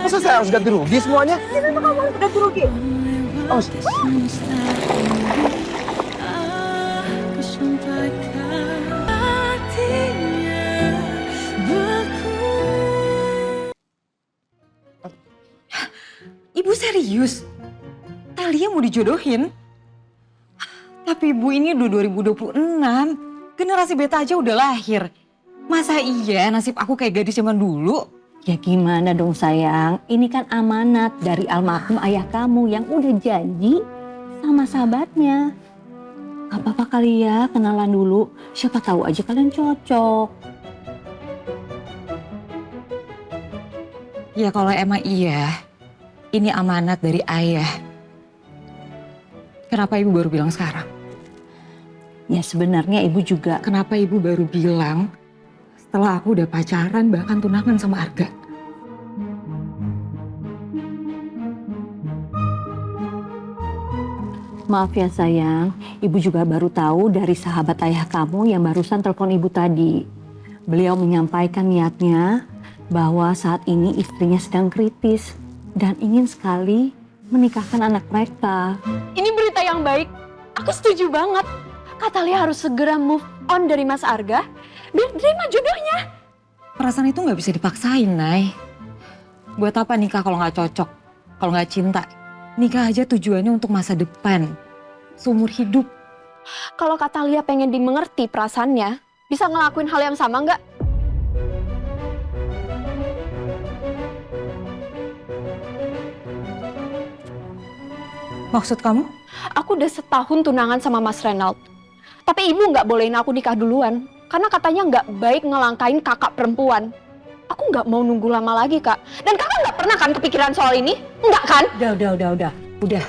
Masa saya harus ganti rugi semuanya? Kenapa kamu harus ganti rugi? Oh, Ibu serius? Talia mau dijodohin? Tapi ibu ini udah 2026. Generasi beta aja udah lahir. Masa iya nasib aku kayak gadis zaman dulu? Ya gimana dong sayang, ini kan amanat dari almarhum ayah kamu yang udah janji sama sahabatnya. Gak apa-apa kali ya kenalan dulu, siapa tahu aja kalian cocok. Ya kalau emang iya, ini amanat dari ayah. Kenapa ibu baru bilang sekarang? Ya sebenarnya ibu juga. Kenapa ibu baru bilang setelah aku udah pacaran bahkan tunangan sama Arga? Maaf ya sayang, ibu juga baru tahu dari sahabat ayah kamu yang barusan telepon ibu tadi. Beliau menyampaikan niatnya bahwa saat ini istrinya sedang kritis dan ingin sekali menikahkan anak mereka. Ini berita yang baik. Aku setuju banget. Kak Talia harus segera move on dari Mas Arga biar terima jodohnya. Perasaan itu nggak bisa dipaksain, Nay. Buat apa nikah kalau nggak cocok, kalau nggak cinta? Nikah aja tujuannya untuk masa depan, seumur hidup. Kalau Kak Talia pengen dimengerti perasaannya, bisa ngelakuin hal yang sama nggak? Maksud kamu? Aku udah setahun tunangan sama Mas Renald. Tapi ibu nggak bolehin aku nikah duluan. Karena katanya nggak baik ngelangkain kakak perempuan. Aku nggak mau nunggu lama lagi, Kak. Dan kakak nggak pernah kan kepikiran soal ini? Nggak kan? Udah.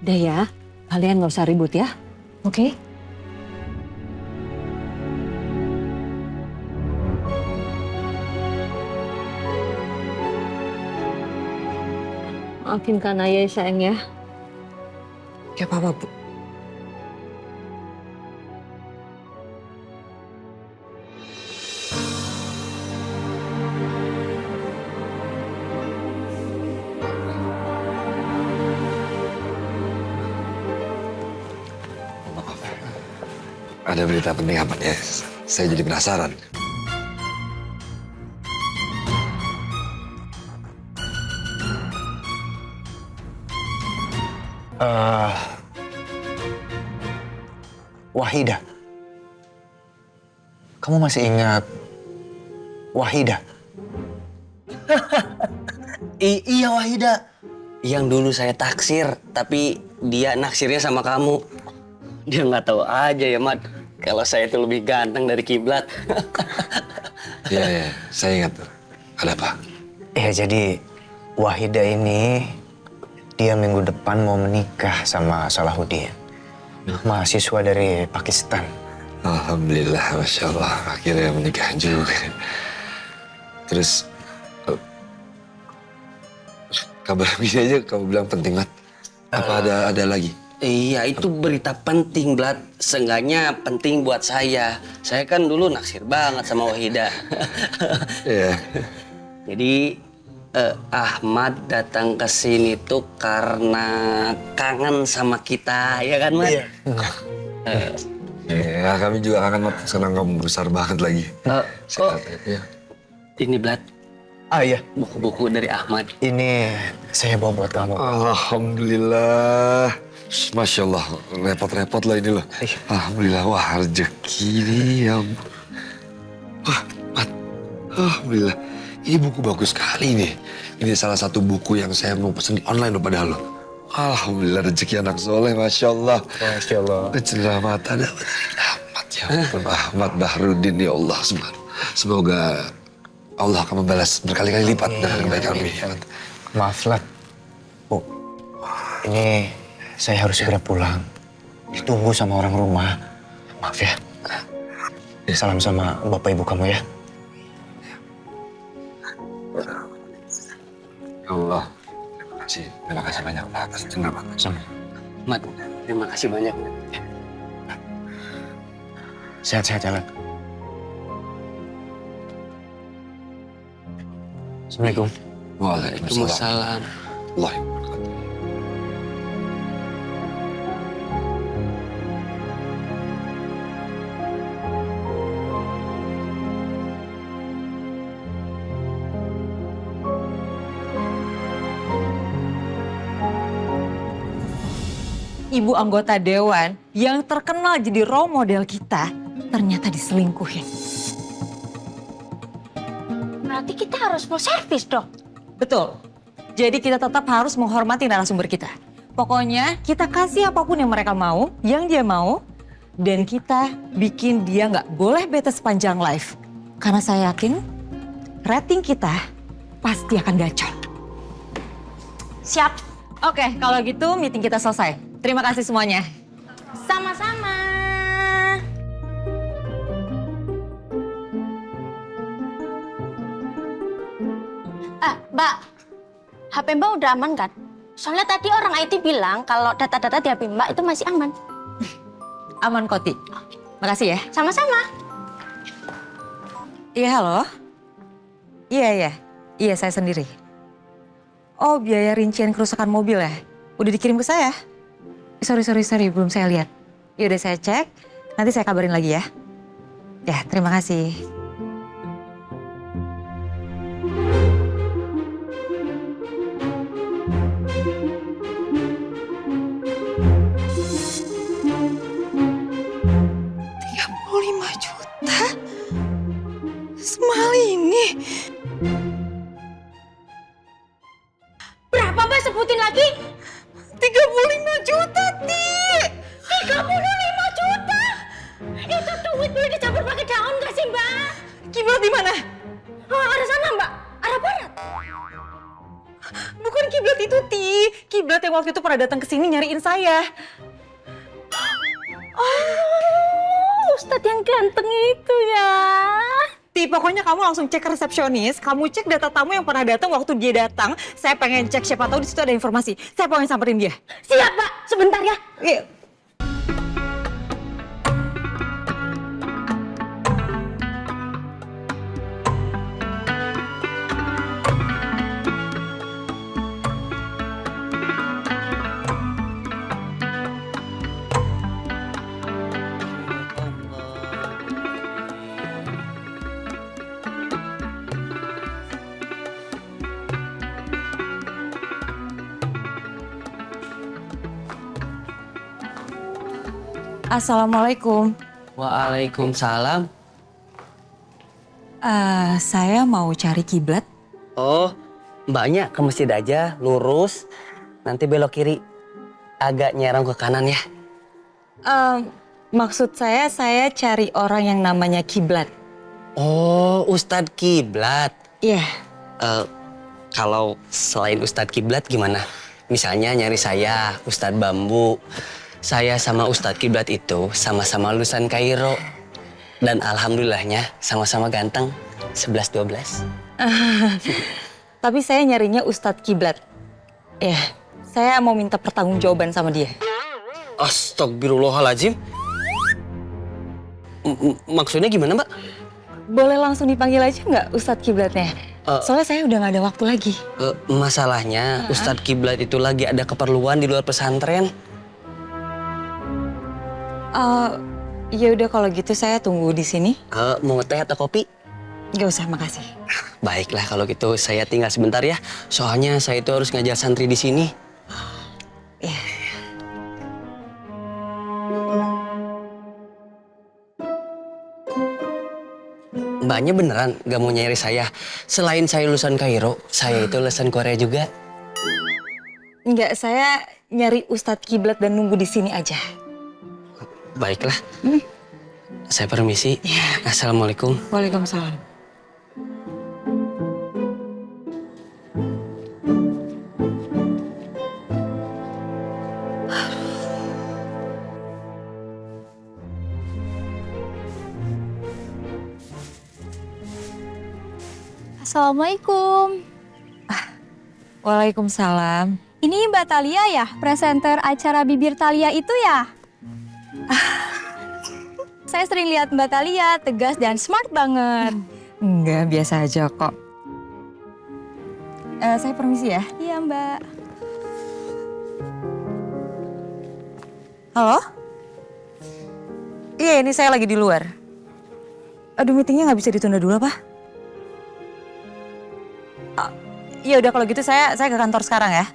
Udah ya, kalian nggak usah ribut ya, oke? Maafin Kak Naya sayang ya. Ya apa-apa, Bu. ada berita penting apa ya? Saya jadi penasaran. Wahida. Kamu masih ingat Wahida? Iya Wahida. Yang dulu saya taksir, tapi dia naksirnya sama kamu. Dia nggak tahu aja ya, Mat. Kalau saya itu lebih ganteng dari kiblat. Iya, saya ingat tuh. Ada apa? Ya jadi Wahida ini dia minggu depan mau menikah sama Salahuddin, mahasiswa dari Pakistan. Alhamdulillah, Masya Allah. Akhirnya menikah juga. Terus, kabar begini aja kamu bilang penting, Mat. Apa ada lagi? Iya, itu berita penting, Blat. Seenggaknya penting buat saya. Saya kan dulu naksir banget sama Wahida. Iya. Jadi Ahmad datang ke sini tuh karena kangen sama kita, ya kan, Mat? Iya. Ya, kami juga kangen, Mat. Senang kamu besar banget lagi. Kok Ya. ini, Blat, Ah iya, buku-buku dari Ahmad. ini saya bawa buat kamu. Alhamdulillah. Masya Allah, repot-repot lah ini loh. Alhamdulillah, wah rezeki nih ya ampun. Wah, Mat. Alhamdulillah. Ini buku bagus sekali nih. Ini salah satu buku yang saya mau pesen di online loh padahal loh. Alhamdulillah rezeki anak soleh, Masya Allah. Masya Allah. Cerah mata ada Ahmad ya ampun. Ahmad Bahrudin ya Allah. Semoga Allah akan membalas berkali-kali lipat dengan kebaikan kami. Maaf, Lat. Bu, ini saya harus segera pulang. Ditunggu sama orang rumah. Maaf ya. Salam sama bapak ibu kamu ya. Ya Allah. Terima kasih banyak atas cenderung. Sama. Mat, terima kasih banyak. Sehat-sehat ya, Lat. Assalamualaikum. Waalaikumsalam. Allah. Ibu anggota dewan yang terkenal jadi role model kita ternyata diselingkuhin. Berarti kita harus full service dong. Betul. Jadi kita tetap harus menghormati narasumber kita. Pokoknya kita kasih apapun yang mereka mau, yang dia mau. Dan kita bikin dia nggak boleh bete sepanjang live. Karena saya yakin rating kita pasti akan gacor. Siap. Oke, kalau gitu meeting kita selesai. Terima kasih semuanya. Sama-sama. Mbak, HP Mbak udah aman kan? Soalnya tadi orang IT bilang kalau data-data di HP Mbak itu masih aman. Aman, Koti. Makasih ya. Sama-sama. Iya, halo? Iya. Iya, saya sendiri. Oh, biaya rincian kerusakan mobil ya? Udah dikirim ke saya? Sorry, belum saya lihat. Ya udah saya cek, nanti saya kabarin lagi ya. Ya, terima kasih. Semahal ini. Berapa Mbak sebutin lagi? 35 juta, Ti. 35 juta? Itu duit boleh dicampur pakai daun gak sih Mbak? Kiblat di mana? Oh, arah sana Mbak, arah barat. Bukan kiblat itu, Ti. Kiblat yang waktu itu pernah datang ke sini nyariin saya. Oh, Ustadz yang ganteng itu ya. Ti, pokoknya kamu langsung cek ke resepsionis, kamu cek data tamu yang pernah datang waktu dia datang. Saya pengen cek siapa tahu di situ ada informasi. Saya pengen samperin dia. Siap Mbak, sebentar ya. Iya. Assalamualaikum. Waalaikumsalam. Saya mau cari kiblat. Oh, mbaknya ke masjid aja, lurus. Nanti belok kiri. Agak nyerong ke kanan ya. Maksud saya cari orang yang namanya Kiblat. Oh, Ustadz Kiblat. Iya. Kalau selain Ustadz Kiblat gimana? Misalnya nyari saya, Ustadz Bambu. Saya sama Ustadz Kiblat itu sama-sama lulusan Kairo. Dan alhamdulillahnya sama-sama ganteng, 11-12. Tapi saya nyarinya Ustadz Kiblat. Ya, saya mau minta pertanggungjawaban sama dia. Astagfirullahaladzim. Maksudnya gimana, Mbak? Boleh langsung dipanggil aja nggak Ustadz Kiblatnya? Soalnya saya udah nggak ada waktu lagi. Masalahnya Ustadz Kiblat itu lagi ada keperluan di luar pesantren. Ya udah kalau gitu saya tunggu di sini. Mau teh atau kopi? Gak usah, makasih. Baiklah kalau gitu saya tinggal sebentar ya. Soalnya saya itu harus ngajar santri di sini. Ya. Mbaknya beneran gak mau nyari saya? Selain saya lulusan Kairo, saya itu lulusan Korea juga. Enggak, saya nyari Ustadz Kiblat dan nunggu di sini aja. Baiklah. Saya permisi. Assalamualaikum. Waalaikumsalam. Assalamualaikum. Waalaikumsalam. Ini Mbak Thalia ya, presenter acara Bibir Thalia itu ya? Saya sering lihat Mbak Thalia, tegas dan smart banget. Enggak, biasa aja kok. Saya permisi ya. Iya, Mbak. Halo? Iya, ini saya lagi di luar. Aduh, meetingnya nggak bisa ditunda dulu apa? Iya udah kalau gitu saya ke kantor sekarang ya.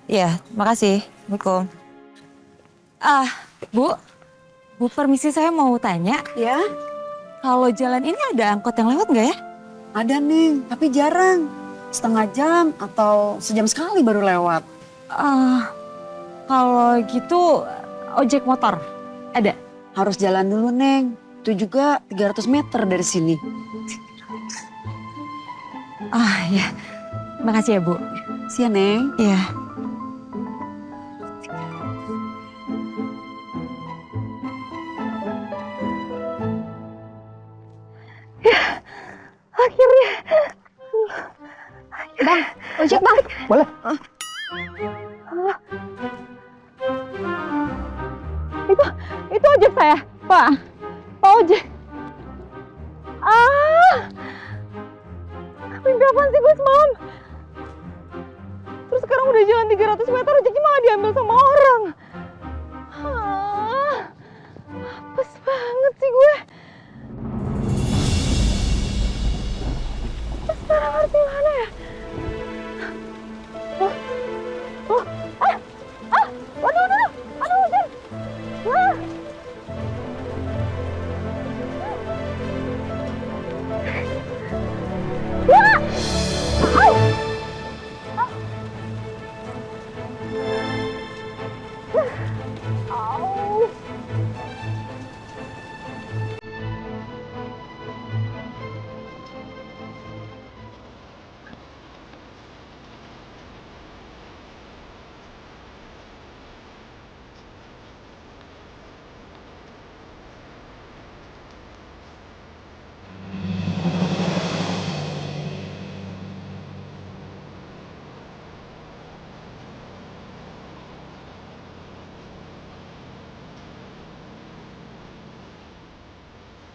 Iya, makasih. Assalamualaikum. Bu permisi saya mau tanya. Ya, Kalau jalan ini ada angkot yang lewat nggak ya? ada nih, tapi jarang. Setengah jam atau sejam sekali baru lewat. Kalau gitu ojek motor ada? Harus jalan dulu, Neng. Itu juga 300 meter dari sini. Ya. Makasih ya, Bu. Sian, Neng. Iya. Bang, ojek bang. Boleh? Itu ojek saya, Pak. Pak ojek. Mimpi apaan sih gue semalam? Terus sekarang udah jalan 300 meter, ojeknya malah diambil sama orang. Apes banget sih gue. Terus sekarang harus gimana ya? Aduh, ojek.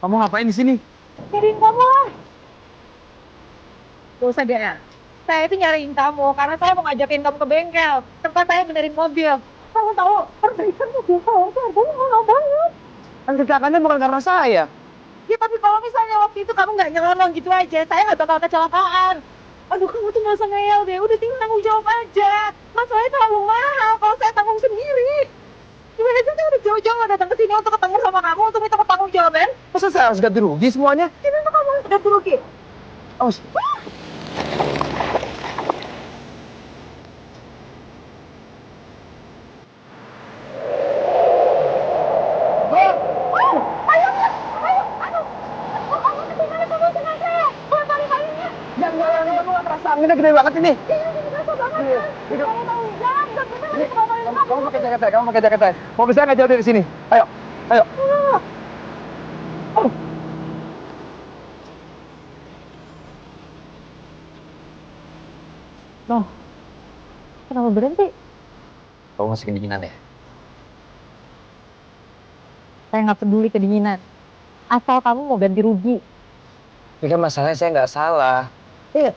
Kamu ngapain di sini? Nyariin kamu lah. Gak usah dia. Saya itu nyariin kamu karena saya mau ngajakin kamu ke bengkel. Tempat saya benerin mobil. Kamu tahu perbaikan mobil saya itu harganya mahal banget. Kan kecelakaannya bukan karena saya. Ya tapi kalau misalnya waktu itu kamu nggak nyelonong gitu aja, saya nggak bakal kecelakaan. Aduh kamu tuh nggak usah ngeyel deh, udah tinggal tanggung jawab aja. Masalahnya terlalu mahal kalau saya tanggung sendiri. Gimana sih saya udah jauh-jauh datang ke sini untuk ketemu sama kamu untuk minta pertanggung jawaban? Masa saya harus ganti rugi semuanya? Gimana kamu udah rugi? Awas. Anginnya gede banget ini. Kamu pakai jaket saya. Mobil saya nggak jauh dari sini. Ayo. Loh, kenapa berhenti? Kamu masih kedinginan ya? Saya nggak peduli kedinginan. Asal kamu mau ganti rugi. Ini kan masalahnya saya nggak salah. Iya.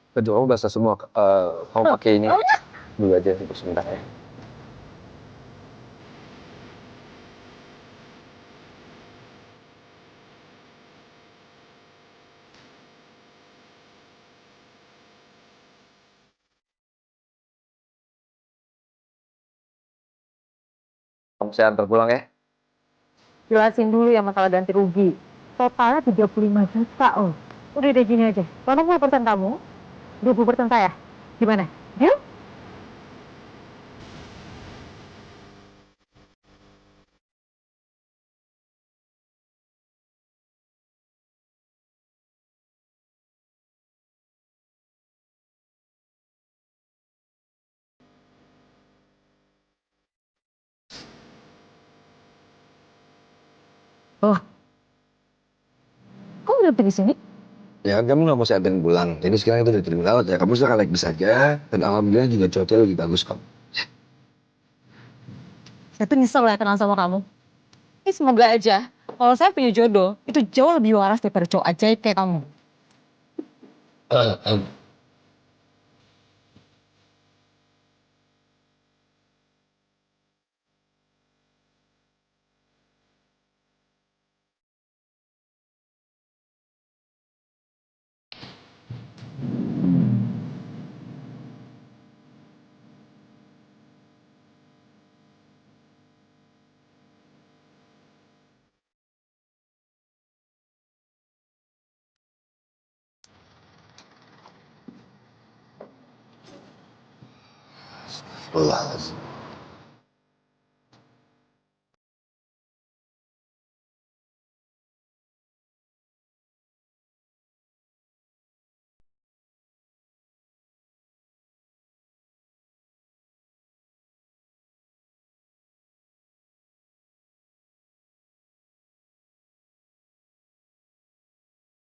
Baju kamu basah semua. Kamu pakai ini dulu aja untuk sebentar ya. Kamu saya antar pulang ya. Jelasin dulu ya masalah ganti rugi. Totalnya 35 juta loh. Udah deh gini aja. 80% kamu, 20% saya. Gimana? Deal? Oh. Kok udah di sini? Ya kan kamu nggak mau saya anterin pulang. Jadi sekarang itu udah terima rawat ya. Kamu sekarang naik bis aja. Dan alhamdulillah juga cuaca lebih bagus kok. Saya tuh nyesel ya kenal sama kamu. Semoga aja kalau saya punya jodoh itu jauh lebih waras daripada cowok ajaib kayak kamu. Astagfirullahaladzim.